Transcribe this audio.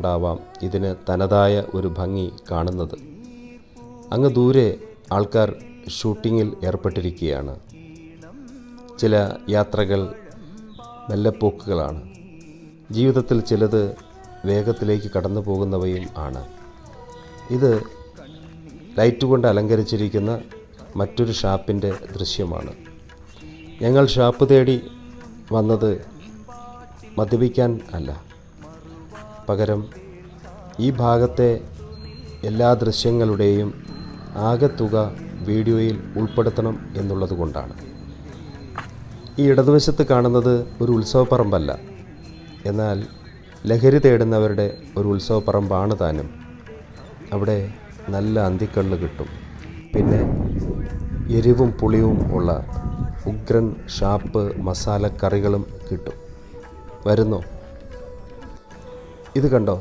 ഉണ്ടാവാം ഇതിന് തനതായ ഒരു ഭംഗി കാണുന്നത്. അങ്ങ് ദൂരെ ആൾക്കാർ ഷൂട്ടിങ്ങിൽ ഏർപ്പെട്ടിരിക്കുകയാണ്. ചില യാത്രകൾ മെല്ലെപ്പോക്കുകളാണ്. ജീവിതത്തിൽ ചിലത് വേഗത്തിലേക്ക് കടന്നു പോകുന്നവയും ആണ്. ഇത് ലൈറ്റ് കൊണ്ട് അലങ്കരിച്ചിരിക്കുന്ന മറ്റൊരു ഷാപ്പിൻ്റെ ദൃശ്യമാണ്. ഞങ്ങൾ ഷാപ്പ് തേടി വന്നത് മദ്യപിക്കാൻ അല്ല, പകരം ഈ ഭാഗത്തെ എല്ലാ ദൃശ്യങ്ങളുടെയും ആകെത്തുക വീഡിയോയിൽ ഉൾപ്പെടുത്തണം എന്നുള്ളത് കൊണ്ടാണ്. ഈ ഇടതുവശത്ത് കാണുന്നത് ഒരു ഉത്സവപ്പറമ്പല്ല, എന്നാൽ ലഹരി തേടുന്നവരുടെ ഒരു ഉത്സവപ്പറമ്പാണ് താനും. അവിടെ നല്ല അന്തിക്കള്ള് കിട്ടും, പിന്നെ എരിവും പുളിയും ഉള്ള ഉഗ്രൻ ഷാപ്പ് മസാലക്കറികളും കിട്ടും. വരുന്നോ? ഇത് കണ്ടോ?